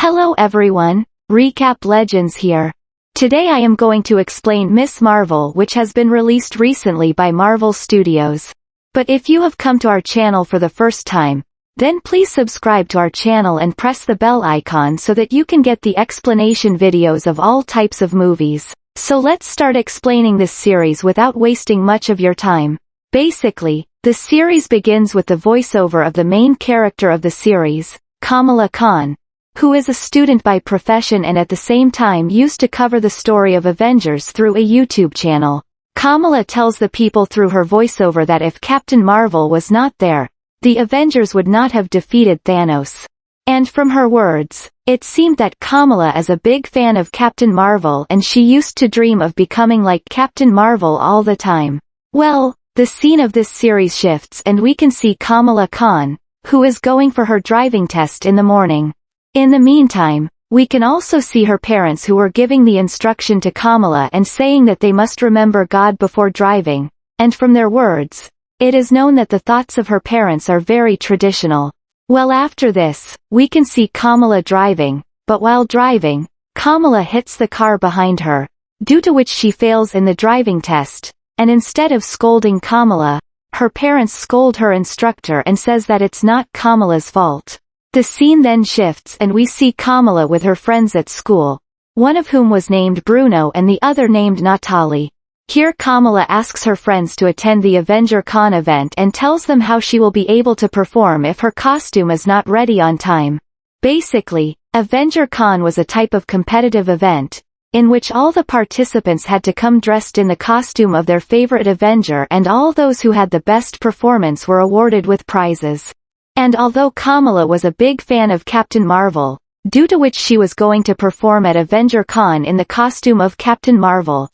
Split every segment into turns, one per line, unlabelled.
Hello everyone, Recap Legends here. Today I am going to explain Miss Marvel, which has been released recently by Marvel Studios. But if you have come to our channel for the first time, then please subscribe to our channel and press the bell icon so that you can get the explanation videos of all types of movies. So let's start explaining this series without wasting much of your time. Basically, the series begins with the voiceover of the main character of the series, Kamala Khan, who is a student by profession and at the same time used to cover the story of Avengers through a YouTube channel. Kamala tells the people through her voiceover that if Captain Marvel was not there, the Avengers would not have defeated Thanos. And from her words, it seemed that Kamala is a big fan of Captain Marvel and she used to dream of becoming like Captain Marvel all the time. Well, the scene of this series shifts and we can see Kamala Khan, who is going for her driving test in the morning. In the meantime, we can also see her parents who were giving the instruction to Kamala and saying that they must remember God before driving, and from their words, it is known that the thoughts of her parents are very traditional. Well, after this, we can see Kamala driving, but while driving, Kamala hits the car behind her, due to which she fails in the driving test, and instead of scolding Kamala, her parents scold her instructor and says that it's not Kamala's fault. The scene then shifts and we see Kamala with her friends at school, one of whom was named Bruno and the other named Natalie. Here Kamala asks her friends to attend the Avenger Con event and tells them how she will be able to perform if her costume is not ready on time. Basically, Avenger Con was a type of competitive event, in which all the participants had to come dressed in the costume of their favorite Avenger and all those who had the best performance were awarded with prizes. And although Kamala was a big fan of Captain Marvel, due to which she was going to perform at Avenger Con in the costume of Captain Marvel.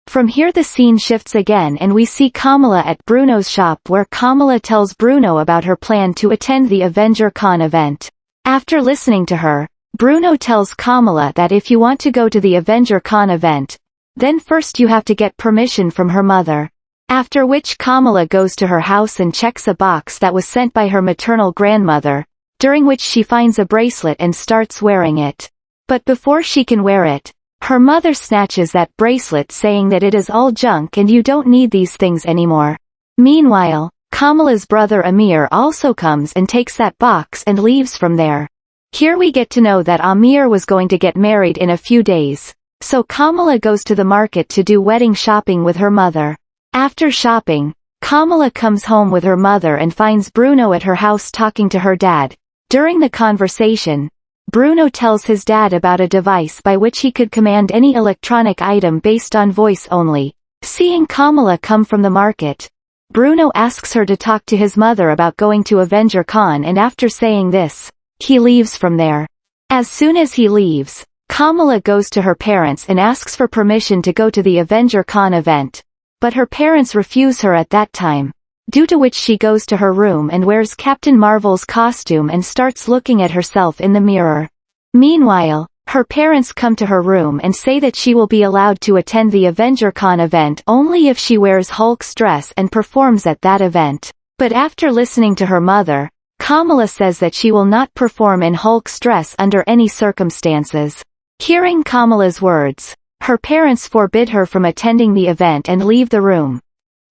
From here the scene shifts again and we see Kamala at Bruno's shop where Kamala tells Bruno about her plan to attend the Avenger Con event. After listening to her, Bruno tells Kamala that if you want to go to the Avenger Con event, then first you have to get permission from her mother. After which Kamala goes to her house and checks a box that was sent by her maternal grandmother, during which she finds a bracelet and starts wearing it. But before she can wear it, her mother snatches that bracelet saying that it is all junk and you don't need these things anymore. Meanwhile, Kamala's brother Amir also comes and takes that box and leaves from there. Here we get to know that Amir was going to get married in a few days, so Kamala goes to the market to do wedding shopping with her mother. After shopping, Kamala comes home with her mother and finds Bruno at her house talking to her dad. During the conversation, Bruno tells his dad about a device by which he could command any electronic item based on voice only. Seeing Kamala come from the market, Bruno asks her to talk to his mother about going to Avenger Con and after saying this, he leaves from there. As soon as he leaves, Kamala goes to her parents and asks for permission to go to the Avenger Con event. But her parents refuse her at that time, due to which she goes to her room and wears Captain Marvel's costume and starts looking at herself in the mirror. Meanwhile, her parents come to her room and say that she will be allowed to attend the Avenger Con event only if she wears Hulk's dress and performs at that event. But after listening to her mother, Kamala says that she will not perform in Hulk's dress under any circumstances. Hearing Kamala's words, her parents forbid her from attending the event and leave the room.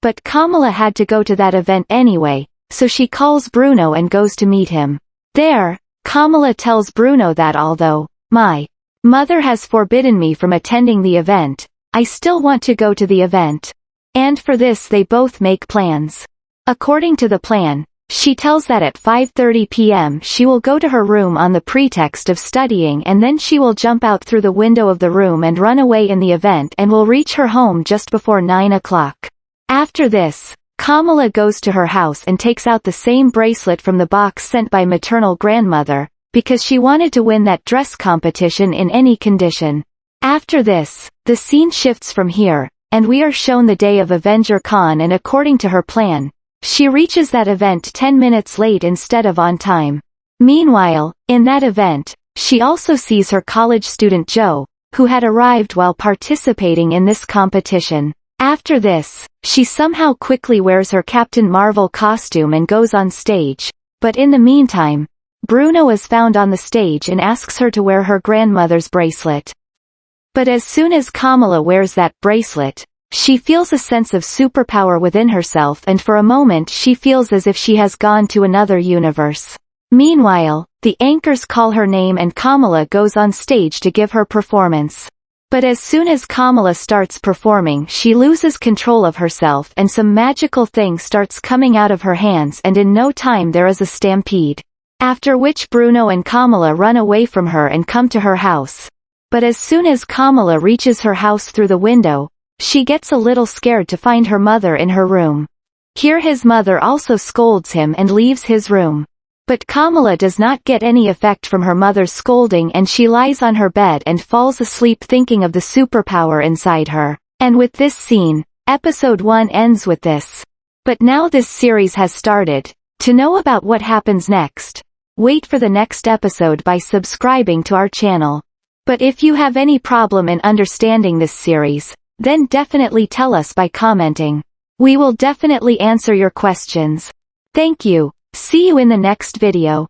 But Kamala had to go to that event anyway, so she calls Bruno and goes to meet him. There, Kamala tells Bruno that although my mother has forbidden me from attending the event, I still want to go to the event. And for this they both make plans. According to the plan, she tells that at 5:30 p.m. she will go to her room on the pretext of studying and then she will jump out through the window of the room and run away in the event and will reach her home just before 9 o'clock. After this, Kamala goes to her house and takes out the same bracelet from the box sent by maternal grandmother, because she wanted to win that dress competition in any condition. After this, the scene shifts from here, and we are shown the day of Avenger Con and according to her plan, she reaches that event 10 minutes late instead of on time. Meanwhile, in that event, she also sees her college student Joe, who had arrived while participating in this competition. After this, she somehow quickly wears her Captain Marvel costume and goes on stage, but in the meantime, Bruno is found on the stage and asks her to wear her grandmother's bracelet. But as soon as Kamala wears that bracelet, she feels a sense of superpower within herself, and for a moment she feels as if she has gone to another universe. Meanwhile, the anchors call her name and Kamala goes on stage to give her performance. But as soon as Kamala starts performing, she loses control of herself and some magical thing starts coming out of her hands, and in no time there is a stampede. After which Bruno and Kamala run away from her and come to her house. But as soon as Kamala reaches her house through the window, she gets a little scared to find her mother in her room. Here his mother also scolds him and leaves his room. But Kamala does not get any effect from her mother's scolding, and she lies on her bed and falls asleep thinking of the superpower inside her. And with this scene, episode 1 ends with this. But now this series has started. To know about what happens next, wait for the next episode by subscribing to our channel. But if you have any problem in understanding this series, then definitely tell us by commenting. We will definitely answer your questions. Thank you. See you in the next video.